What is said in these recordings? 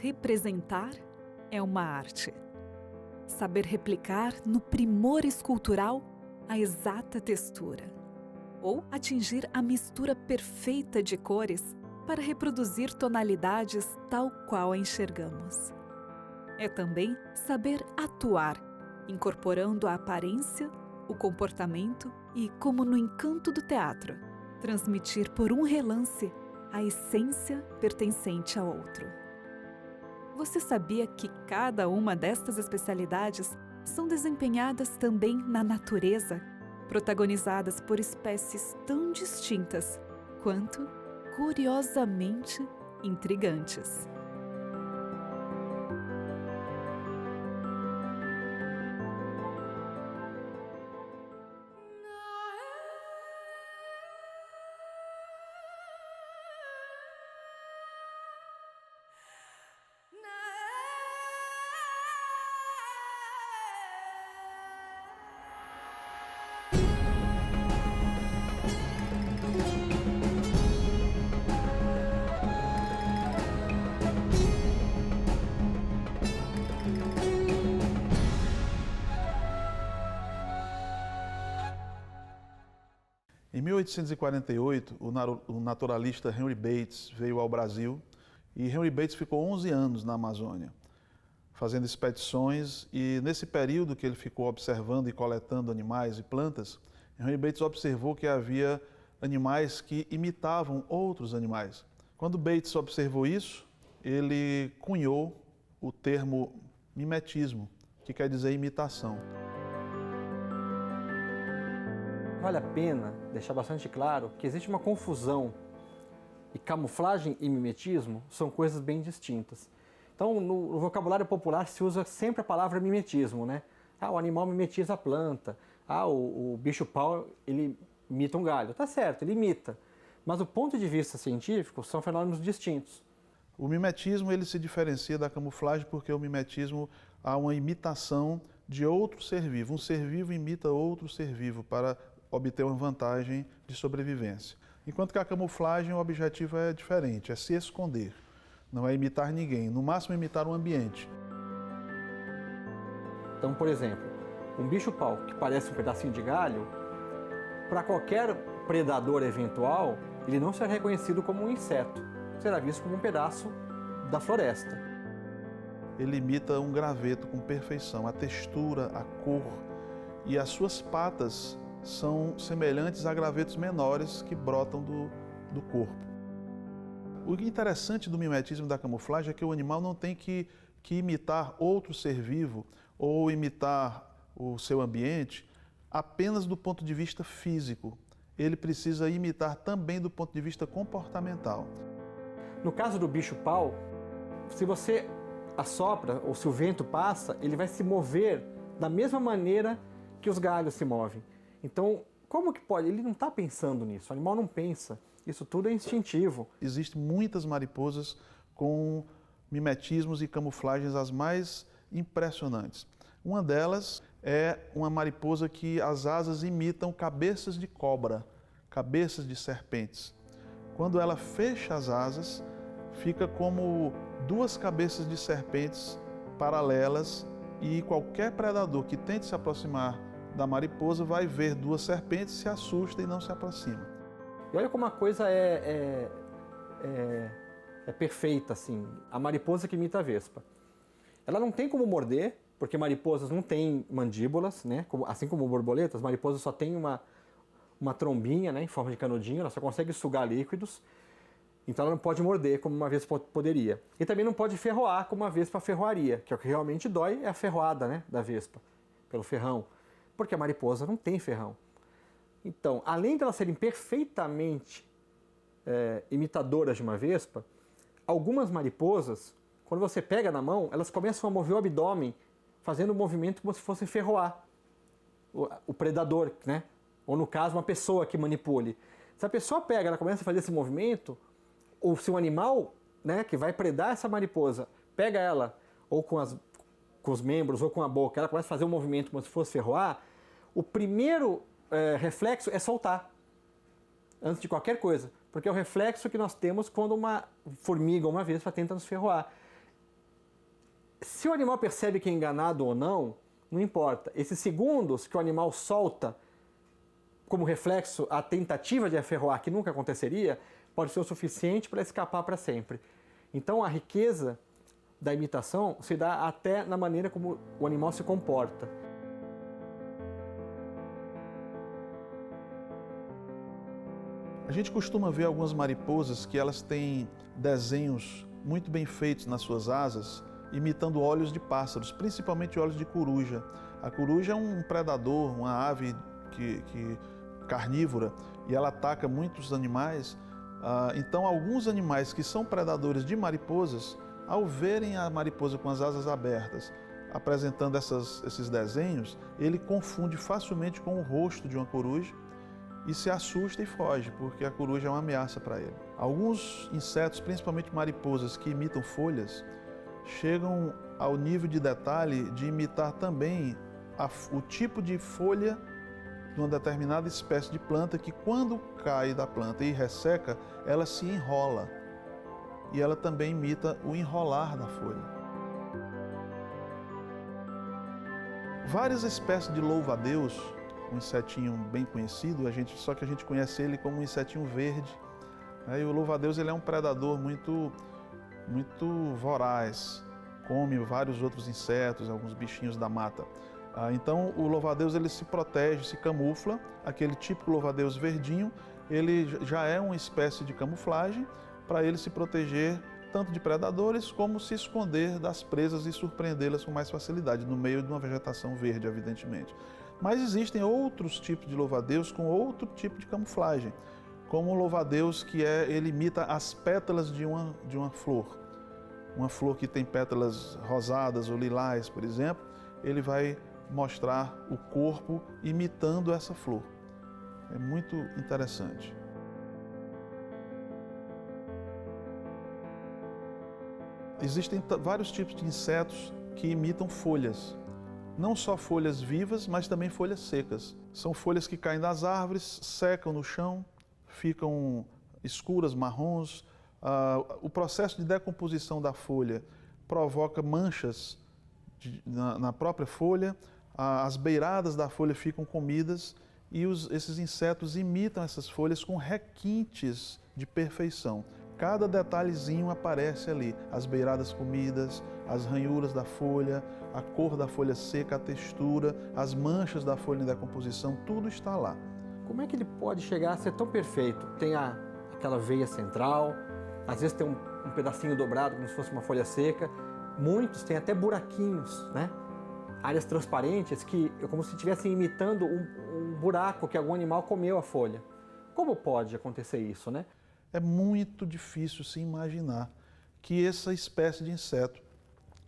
representar é uma arte. Saber replicar no primor escultural a exata textura. Ou atingir a mistura perfeita de cores para reproduzir tonalidades tal qual a enxergamos. É também saber atuar, incorporando a aparência, o comportamento e, como no encanto do teatro, transmitir por um relance a essência pertencente a outro. Você sabia que cada uma destas especialidades são desempenhadas também na natureza, protagonizadas por espécies tão distintas quanto, curiosamente, intrigantes? Em 1848, o naturalista Henry Bates veio ao Brasil e Henry Bates ficou 11 anos na Amazônia, fazendo expedições, e nesse período que ele ficou observando e coletando animais e plantas, Henry Bates observou que havia animais que imitavam outros animais. Quando Bates observou isso, ele cunhou o termo mimetismo, que quer dizer imitação. Vale a pena deixar bastante claro que existe uma confusão, e camuflagem e mimetismo são coisas bem distintas. Então, no vocabulário popular se usa sempre a palavra mimetismo, né? O animal mimetiza a planta, o bicho-pau ele imita um galho. Tá certo, ele imita, mas do ponto de vista científico são fenômenos distintos. O mimetismo ele se diferencia da camuflagem porque o mimetismo há uma imitação de outro ser vivo. Um ser vivo imita outro ser vivo para obter uma vantagem de sobrevivência. Enquanto que a camuflagem, o objetivo é diferente, é se esconder, não é imitar ninguém, no máximo imitar um ambiente. Então, por exemplo, um bicho-pau que parece um pedacinho de galho, para qualquer predador eventual, ele não será reconhecido como um inseto, será visto como um pedaço da floresta. Ele imita um graveto com perfeição, a textura, a cor, e as suas patas são semelhantes a gravetos menores que brotam do corpo. O interessante do mimetismo e da camuflagem é que o animal não tem que imitar outro ser vivo ou imitar o seu ambiente apenas do ponto de vista físico. Ele precisa imitar também do ponto de vista comportamental. No caso do bicho-pau, se você assopra ou se o vento passa, ele vai se mover da mesma maneira que os galhos se movem. Então, como que pode? Ele não está pensando nisso, o animal não pensa. Isso tudo é instintivo. Existem muitas mariposas com mimetismos e camuflagens as mais impressionantes. Uma delas é uma mariposa que as asas imitam cabeças de cobra, cabeças de serpentes. Quando ela fecha as asas, fica como duas cabeças de serpentes paralelas, e qualquer predador que tente se aproximar da mariposa vai ver duas serpentes, se assusta e não se aproxima. E olha como a coisa é perfeita, assim. A mariposa que imita a vespa. Ela não tem como morder, porque mariposas não têm mandíbulas, né? Assim como borboletas, mariposas só têm uma trombinha, né, em forma de canudinho, ela só consegue sugar líquidos, então ela não pode morder como uma vespa poderia. E também não pode ferroar como uma vespa ferroaria, que é o que realmente dói, é a ferroada, né, da vespa, pelo ferrão. Porque a mariposa não tem ferrão. Então, além de elas serem perfeitamente imitadoras de uma vespa, algumas mariposas, quando você pega na mão, elas começam a mover o abdômen, fazendo um movimento como se fosse ferroar o predador, né? Ou no caso, uma pessoa que manipule. Se a pessoa pega, ela começa a fazer esse movimento, ou se um animal, né, que vai predar essa mariposa, pega ela, ou com os membros ou com a boca, ela começa a fazer um movimento como se fosse ferroar, o primeiro reflexo é soltar, antes de qualquer coisa, porque é o reflexo que nós temos quando uma formiga ou uma vespa tenta nos ferroar. Se o animal percebe que é enganado ou não, não importa. Esses segundos que o animal solta como reflexo a tentativa de aferroar, que nunca aconteceria, pode ser o suficiente para escapar para sempre. Então a riqueza da imitação se dá até na maneira como o animal se comporta. A gente costuma ver algumas mariposas que elas têm desenhos muito bem feitos nas suas asas, imitando olhos de pássaros, principalmente olhos de coruja. A coruja é um predador, uma ave carnívora, e ela ataca muitos animais. Então, alguns animais que são predadores de mariposas, ao verem a mariposa com as asas abertas, apresentando esses desenhos, ele confunde facilmente com o rosto de uma coruja e se assusta e foge, porque a coruja é uma ameaça para ele. Alguns insetos, principalmente mariposas que imitam folhas, chegam ao nível de detalhe de imitar também o tipo de folha de uma determinada espécie de planta que, quando cai da planta e resseca, ela se enrola. E ela também imita o enrolar da folha. Várias espécies de louva-a-Deus, um insetinho bem conhecido, só que a gente conhece ele como um insetinho verde. E o louva-a-Deus ele é um predador muito voraz, come vários outros insetos, alguns bichinhos da mata. Então o louva-a-Deus ele se protege, se camufla. Aquele típico louva-a-Deus verdinho, ele já é uma espécie de camuflagem para ele se proteger tanto de predadores como se esconder das presas e surpreendê-las com mais facilidade, no meio de uma vegetação verde, evidentemente. Mas existem outros tipos de louva-a-Deus com outro tipo de camuflagem, como o louva-a-Deus que ele imita as pétalas de uma flor. Uma flor que tem pétalas rosadas ou lilás, por exemplo, ele vai mostrar o corpo imitando essa flor. É muito interessante. Existem vários tipos de insetos que imitam folhas. Não só folhas vivas, mas também folhas secas. São folhas que caem das árvores, secam no chão, ficam escuras, marrons. O processo de decomposição da folha provoca manchas na própria folha, as beiradas da folha ficam comidas e esses insetos imitam essas folhas com requintes de perfeição. Cada detalhezinho aparece ali, as beiradas comidas, as ranhuras da folha, a cor da folha seca, a textura, as manchas da folha em decomposição, tudo está lá. Como é que ele pode chegar a ser tão perfeito? Tem aquela veia central, às vezes tem um pedacinho dobrado como se fosse uma folha seca, muitos têm até buraquinhos, né? Áreas transparentes que é como se estivessem imitando um buraco que algum animal comeu a folha. Como pode acontecer isso, né? É muito difícil se imaginar que essa espécie de inseto,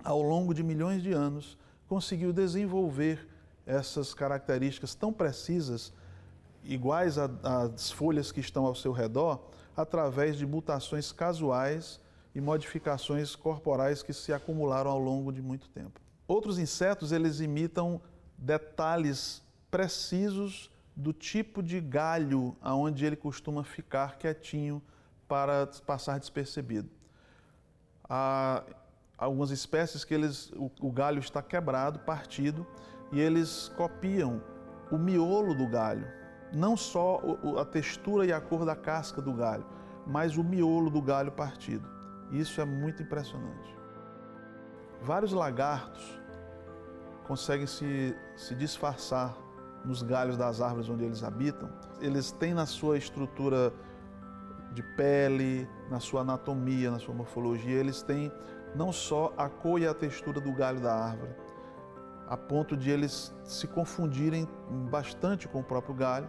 ao longo de milhões de anos, conseguiu desenvolver essas características tão precisas, iguais às folhas que estão ao seu redor, através de mutações casuais e modificações corporais que se acumularam ao longo de muito tempo. Outros insetos, eles imitam detalhes precisos do tipo de galho aonde ele costuma ficar quietinho para passar despercebido. Há algumas espécies que o galho está quebrado, partido, e eles copiam o miolo do galho. Não só a textura e a cor da casca do galho, mas o miolo do galho partido. Isso é muito impressionante. Vários lagartos conseguem se disfarçar nos galhos das árvores onde eles habitam. Eles têm na sua estrutura de pele, na sua anatomia, na sua morfologia, eles têm não só a cor e a textura do galho da árvore, a ponto de eles se confundirem bastante com o próprio galho,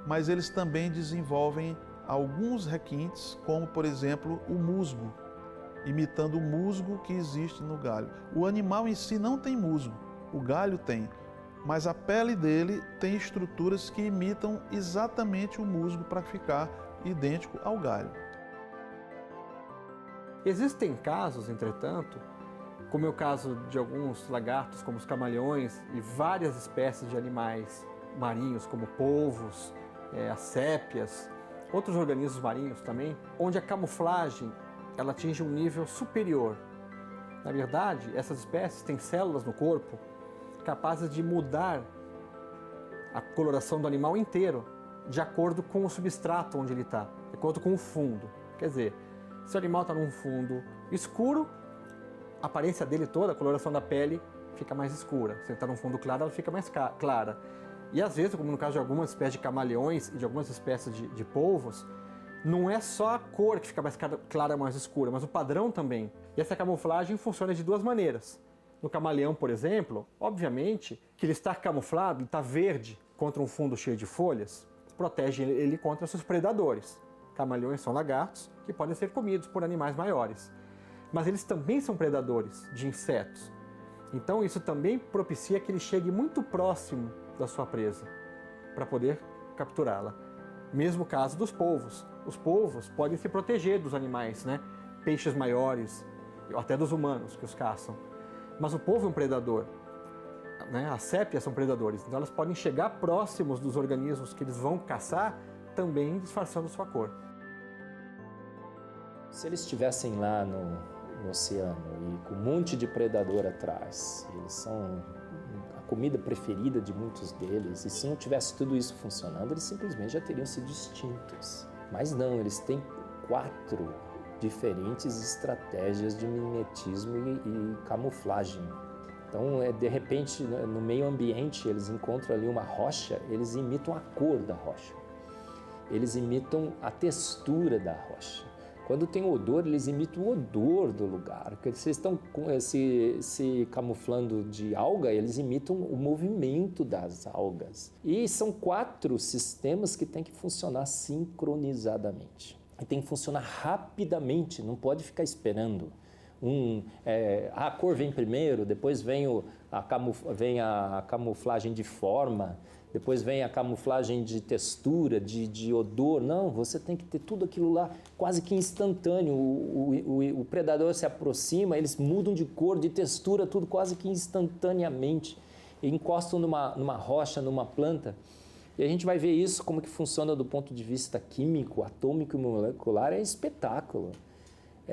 mas eles também desenvolvem alguns requintes, como, por exemplo, o musgo, imitando o musgo que existe no galho. O animal em si não tem musgo, o galho tem, mas a pele dele tem estruturas que imitam exatamente o musgo para ficar idêntico ao galho. Existem casos, entretanto, como é o caso de alguns lagartos, como os camaleões e várias espécies de animais marinhos, como polvos, as sépias, outros organismos marinhos também, onde a camuflagem ela atinge um nível superior. Na verdade, essas espécies têm células no corpo capazes de mudar a coloração do animal inteiro de acordo com o substrato onde ele está, de acordo com o fundo. Quer dizer, se o animal está num fundo escuro, a aparência dele toda, a coloração da pele, fica mais escura. Se ele está num fundo claro, ela fica mais clara. E às vezes, como no caso de algumas espécies de camaleões e de algumas espécies de polvos, não é só a cor que fica mais clara ou mais escura, mas o padrão também. E essa camuflagem funciona de duas maneiras. No camaleão, por exemplo, obviamente que ele está camuflado, ele está verde contra um fundo cheio de folhas, protege ele contra seus predadores. Camaleões são lagartos que podem ser comidos por animais maiores. Mas eles também são predadores de insetos. Então isso também propicia que ele chegue muito próximo da sua presa para poder capturá-la. Mesmo caso dos polvos. Os polvos podem se proteger dos animais, né? Peixes maiores, até dos humanos que os caçam. Mas o polvo é um predador, né? As sépias são predadores, então elas podem chegar próximos dos organismos que eles vão caçar, também disfarçando sua cor. Se eles estivessem lá no oceano e com um monte de predador atrás, eles são a comida preferida de muitos deles, e se não tivesse tudo isso funcionando, eles simplesmente já teriam sido extintos. Mas não, eles têm 4 diferentes estratégias de mimetismo e camuflagem. Então, de repente, no meio ambiente, eles encontram ali uma rocha, eles imitam a cor da rocha. Eles imitam a textura da rocha. Quando tem odor, eles imitam o odor do lugar. Porque se eles estão se camuflando de alga, eles imitam o movimento das algas. E são 4 sistemas que têm que funcionar sincronizadamente. E tem que funcionar rapidamente, não pode ficar esperando. A cor vem primeiro, depois vem a camuflagem de forma, depois vem a camuflagem de textura, de odor. Não, você tem que ter tudo aquilo lá quase que instantâneo. O predador se aproxima, eles mudam de cor, de textura, tudo quase que instantaneamente. E encostam numa rocha, numa planta. E a gente vai ver isso, como que funciona do ponto de vista químico, atômico e molecular, é espetáculo.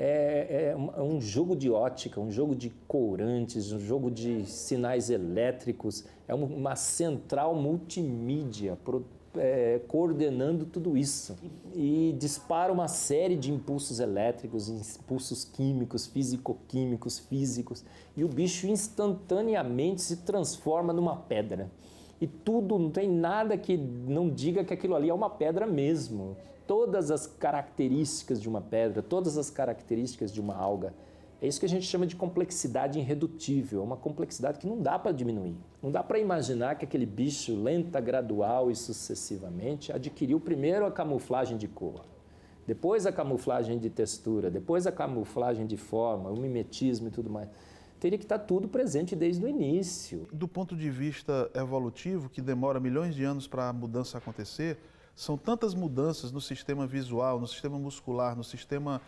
É um jogo de ótica, um jogo de corantes, um jogo de sinais elétricos, é uma central multimídia coordenando tudo isso. E dispara uma série de impulsos elétricos, impulsos químicos, físico-químicos, físicos, e o bicho instantaneamente se transforma numa pedra. E tudo, não tem nada que não diga que aquilo ali é uma pedra mesmo. Todas as características de uma pedra, todas as características de uma alga. É isso que a gente chama de complexidade irredutível, uma complexidade que não dá para diminuir. Não dá para imaginar que aquele bicho, lenta, gradual e sucessivamente, adquiriu primeiro a camuflagem de cor, depois a camuflagem de textura, depois a camuflagem de forma, o mimetismo e tudo mais. Teria que estar tudo presente desde o início. Do ponto de vista evolutivo, que demora milhões de anos para a mudança acontecer, são tantas mudanças no sistema visual, no sistema muscular, no sistema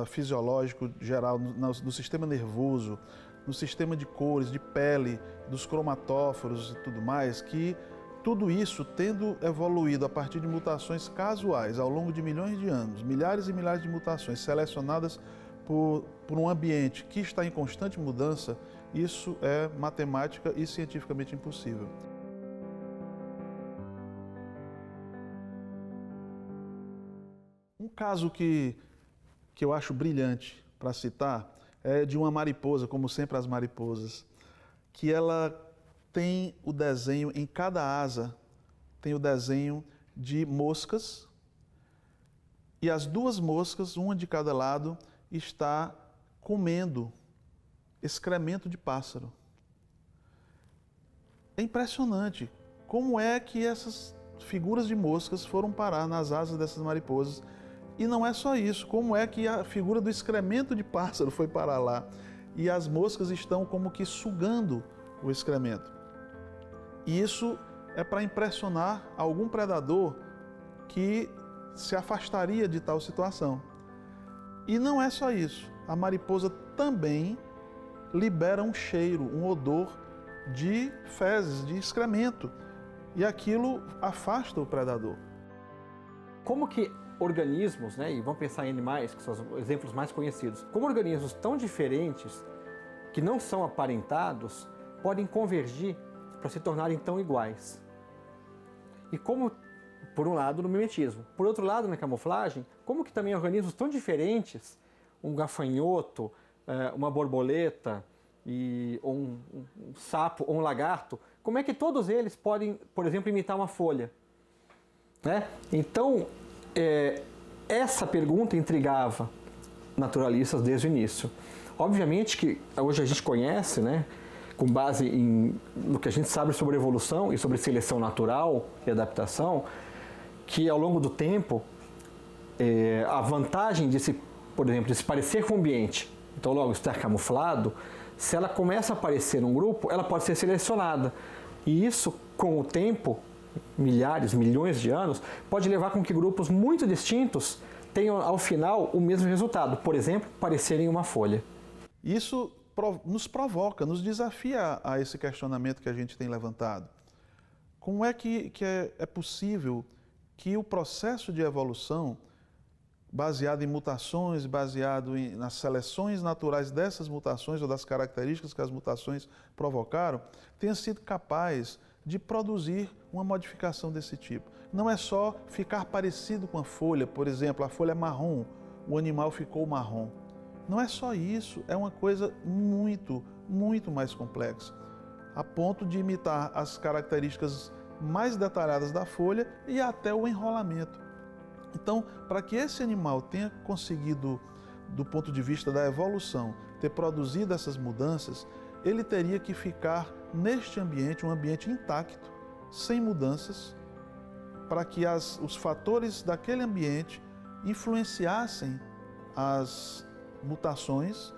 fisiológico geral, no sistema nervoso, no sistema de cores, de pele, dos cromatóforos e tudo mais, que tudo isso tendo evoluído a partir de mutações casuais ao longo de milhões de anos, milhares e milhares de mutações selecionadas por um ambiente que está em constante mudança, isso é matemática e cientificamente impossível. Um caso que eu acho brilhante para citar é de uma mariposa, como sempre as mariposas, que ela tem o desenho, em cada asa, tem o desenho de moscas, e as 2 moscas, uma de cada lado, está comendo excremento de pássaro. É impressionante como é que essas figuras de moscas foram parar nas asas dessas mariposas. E não é só isso, como é que a figura do excremento de pássaro foi parar lá e as moscas estão como que sugando o excremento. E isso é para impressionar algum predador que se afastaria de tal situação. E não é só isso, a mariposa também libera um cheiro, um odor de fezes, de excremento, e aquilo afasta o predador. Como que organismos, né, e vamos pensar em animais, que são os exemplos mais conhecidos, como organismos tão diferentes que não são aparentados podem convergir para se tornarem tão iguais. E como, por um lado, no mimetismo. Por outro lado, na camuflagem, como que também organismos tão diferentes, um gafanhoto, uma borboleta, ou um sapo ou um lagarto, como é que todos eles podem, por exemplo, imitar uma folha? Né? Então, essa pergunta intrigava naturalistas desde o início. Obviamente que hoje a gente conhece, né, com base no que a gente sabe sobre evolução e sobre seleção natural e adaptação, que ao longo do tempo, a vantagem por exemplo, de se parecer com o ambiente, então logo estar camuflado, se ela começa a aparecer num grupo, ela pode ser selecionada. E isso, com o tempo, milhares, milhões de anos, pode levar com que grupos muito distintos tenham, ao final, o mesmo resultado. Por exemplo, parecerem uma folha. Isso nos provoca, nos desafia a esse questionamento que a gente tem levantado. Como é que é possível que o processo de evolução, baseado em mutações, baseado nas seleções naturais dessas mutações ou das características que as mutações provocaram, tenha sido capaz de produzir uma modificação desse tipo? Não é só ficar parecido com a folha, por exemplo, a folha é marrom, o animal ficou marrom. Não é só isso, é uma coisa muito, muito mais complexa, a ponto de imitar as características mais detalhadas da folha e até o enrolamento. Então, para que esse animal tenha conseguido, do ponto de vista da evolução, ter produzido essas mudanças, ele teria que ficar neste ambiente, um ambiente intacto, sem mudanças, para que os fatores daquele ambiente influenciassem as mutações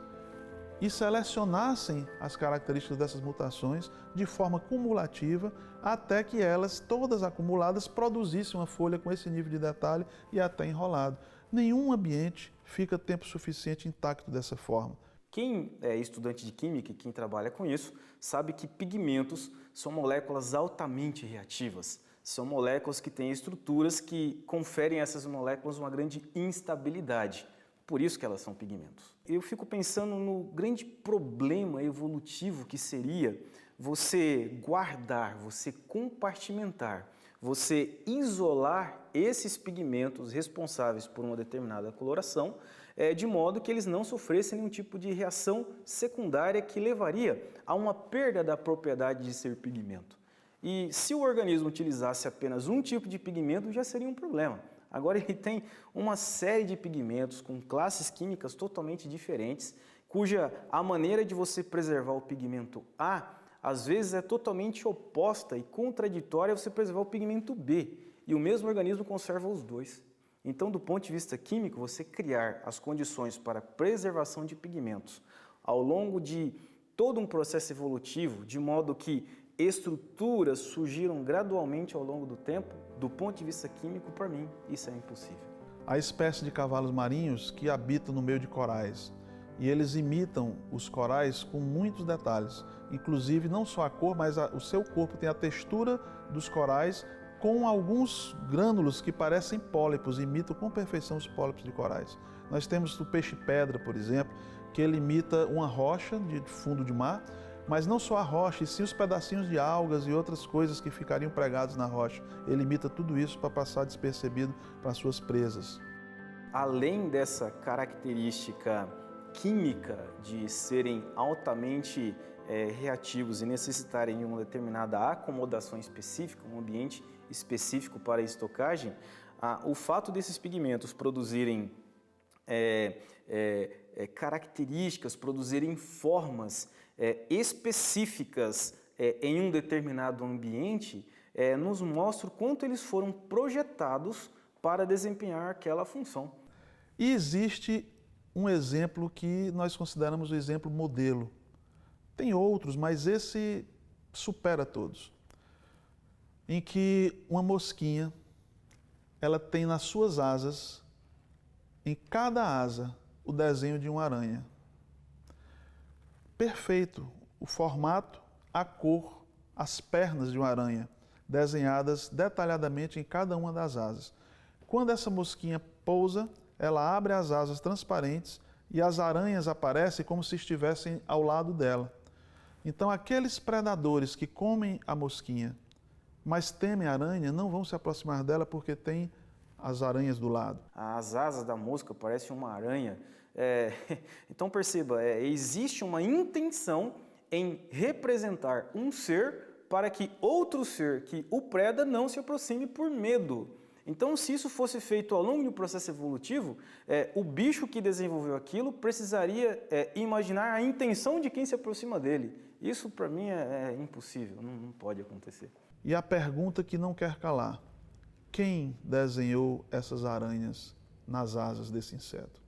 e selecionassem as características dessas mutações de forma cumulativa, até que elas, todas acumuladas, produzissem uma folha com esse nível de detalhe e até enrolado. Nenhum ambiente fica tempo suficiente intacto dessa forma. Quem é estudante de química e quem trabalha com isso sabe que pigmentos são moléculas altamente reativas. São moléculas que têm estruturas que conferem a essas moléculas uma grande instabilidade. Por isso que elas são pigmentos. Eu fico pensando no grande problema evolutivo que seria você guardar, você compartimentar, você isolar esses pigmentos responsáveis por uma determinada coloração, de modo que eles não sofressem nenhum tipo de reação secundária que levaria a uma perda da propriedade de ser pigmento. E se o organismo utilizasse apenas um tipo de pigmento, já seria um problema. Agora ele tem uma série de pigmentos com classes químicas totalmente diferentes, cuja a maneira de você preservar o pigmento A, às vezes é totalmente oposta e contraditória a você preservar o pigmento B, e o mesmo organismo conserva os dois. Então, do ponto de vista químico, você criar as condições para a preservação de pigmentos ao longo de todo um processo evolutivo, de modo que estruturas surgiram gradualmente ao longo do tempo, do ponto de vista químico, para mim, isso é impossível. Há espécies de cavalos marinhos que habitam no meio de corais e eles imitam os corais com muitos detalhes, inclusive não só a cor, mas o seu corpo tem a textura dos corais com alguns grânulos que parecem pólipos, imitam com perfeição os pólipos de corais. Nós temos o peixe-pedra, por exemplo, que ele imita uma rocha de fundo de mar, mas não só a rocha, e sim os pedacinhos de algas e outras coisas que ficariam pregados na rocha. Ele imita tudo isso para passar despercebido para as suas presas. Além dessa característica química de serem altamente reativos e necessitarem uma determinada acomodação específica, um ambiente específico para a estocagem, o fato desses pigmentos produzirem características, produzirem formas específicas em um determinado ambiente, nos mostra o quanto eles foram projetados para desempenhar aquela função. E existe um exemplo que nós consideramos o exemplo modelo. Tem outros, mas esse supera todos. Em que uma mosquinha, ela tem nas suas asas, em cada asa, o desenho de uma aranha. Perfeito, o formato, a cor, as pernas de uma aranha, desenhadas detalhadamente em cada uma das asas. Quando essa mosquinha pousa, ela abre as asas transparentes e as aranhas aparecem como se estivessem ao lado dela. Então, aqueles predadores que comem a mosquinha, mas temem a aranha, não vão se aproximar dela porque tem as aranhas do lado. As asas da mosca parecem uma aranha. Então perceba, existe uma intenção em representar um ser para que outro ser que o preda não se aproxime por medo. Então, se isso fosse feito ao longo do processo evolutivo, o bicho que desenvolveu aquilo precisaria imaginar a intenção de quem se aproxima dele. Isso, para mim, é impossível, não pode acontecer. E a pergunta que não quer calar: quem desenhou essas aranhas nas asas desse inseto?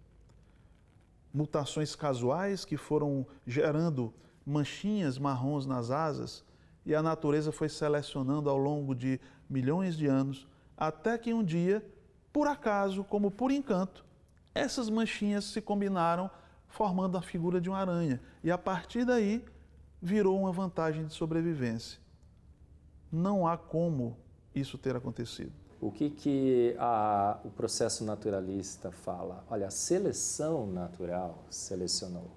Mutações casuais que foram gerando manchinhas marrons nas asas, e a natureza foi selecionando ao longo de milhões de anos, até que um dia, por acaso, como por encanto, essas manchinhas se combinaram, formando a figura de uma aranha. E a partir daí, virou uma vantagem de sobrevivência. Não há como isso ter acontecido. O que o processo naturalista fala? Olha, a seleção natural selecionou.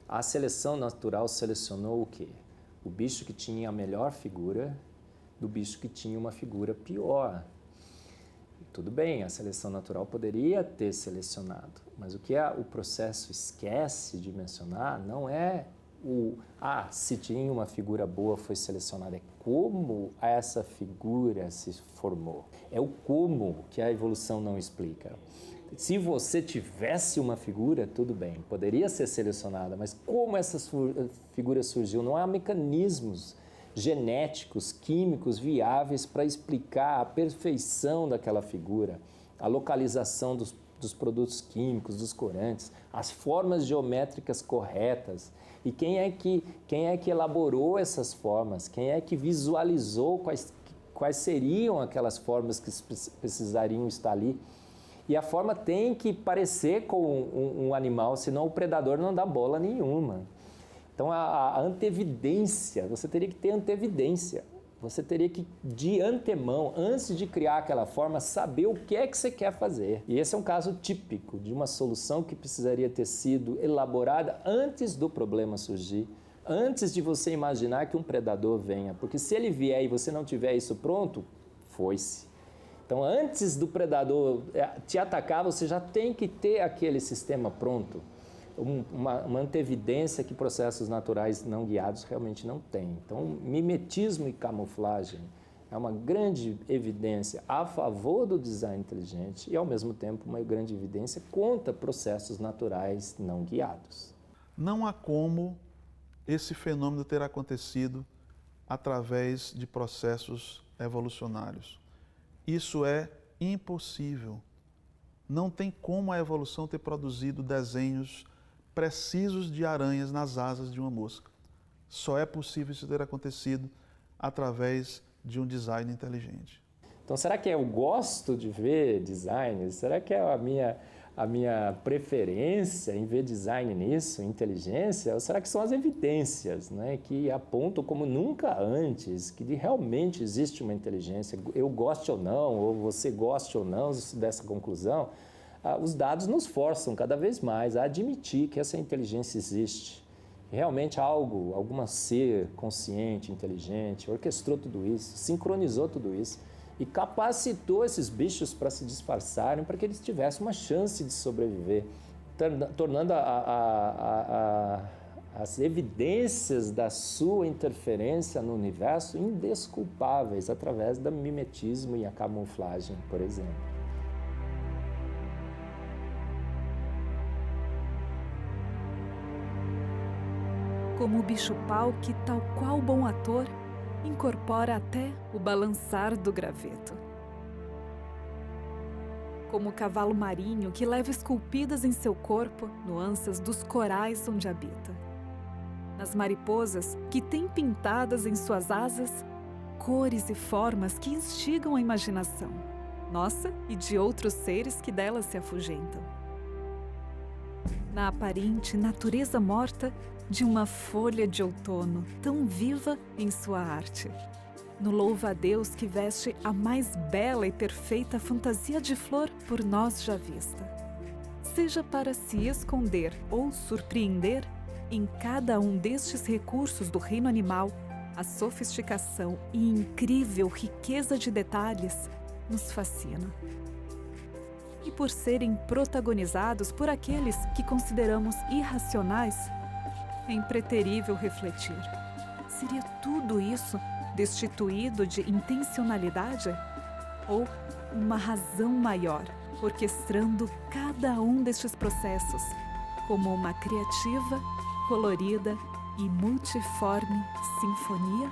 A seleção natural selecionou o quê? O bicho que tinha a melhor figura do bicho que tinha uma figura pior. Tudo bem, a seleção natural poderia ter selecionado, mas o que o processo esquece de mencionar não é se tinha uma figura boa foi selecionada, é como essa figura se formou. É o como que a evolução não explica. Se você tivesse uma figura, tudo bem, poderia ser selecionada, mas como essa figura surgiu? Não há mecanismos genéticos, químicos viáveis para explicar a perfeição daquela figura, a localização dos produtos químicos, dos corantes, as formas geométricas corretas. E quem é que elaborou essas formas? Quem é que visualizou quais seriam aquelas formas que precisariam estar ali? E a forma tem que parecer com um animal, senão o predador não dá bola nenhuma. Então, a antevidência, você teria que ter antevidência. Você teria que, de antemão, antes de criar aquela forma, saber o que é que você quer fazer. E esse é um caso típico de uma solução que precisaria ter sido elaborada antes do problema surgir, antes de você imaginar que um predador venha. Porque se ele vier e você não tiver isso pronto, foi-se. Então, antes do predador te atacar, você já tem que ter aquele sistema pronto. Uma antevidência que processos naturais não guiados realmente não têm. Então, mimetismo e camuflagem é uma grande evidência a favor do design inteligente e, ao mesmo tempo, uma grande evidência contra processos naturais não guiados. Não há como esse fenômeno ter acontecido através de processos evolucionários. Isso é impossível. Não tem como a evolução ter produzido desenhos precisos de aranhas nas asas de uma mosca. Só é possível isso ter acontecido através de um design inteligente. Então, será que eu gosto de ver design? Será que é a minha preferência em ver design nisso, inteligência? Ou será que são as evidências, né, que apontam como nunca antes que realmente existe uma inteligência? Eu goste ou não, ou você goste ou não dessa conclusão, os dados nos forçam cada vez mais a admitir que essa inteligência existe. Realmente algum ser consciente, inteligente, orquestrou tudo isso, sincronizou tudo isso e capacitou esses bichos para se disfarçarem, para que eles tivessem uma chance de sobreviver, tornando as evidências da sua interferência no universo indesculpáveis através do mimetismo e a camuflagem, por exemplo. Como o bicho-pau que, tal qual bom ator, incorpora até o balançar do graveto. Como o cavalo marinho que leva esculpidas em seu corpo nuances dos corais onde habita. Nas mariposas que têm pintadas em suas asas cores e formas que instigam a imaginação, nossa e de outros seres que delas se afugentam. Na aparente natureza morta de uma folha de outono tão viva em sua arte. No louva-a-Deus que veste a mais bela e perfeita fantasia de flor por nós já vista. seja para se esconder ou surpreender, em cada um destes recursos do reino animal, a sofisticação e incrível riqueza de detalhes nos fascina. E por serem protagonizados por aqueles que consideramos irracionais, é impreterível refletir: seria tudo isso destituído de intencionalidade? Ou uma razão maior orquestrando cada um destes processos como uma criativa, colorida e multiforme sinfonia?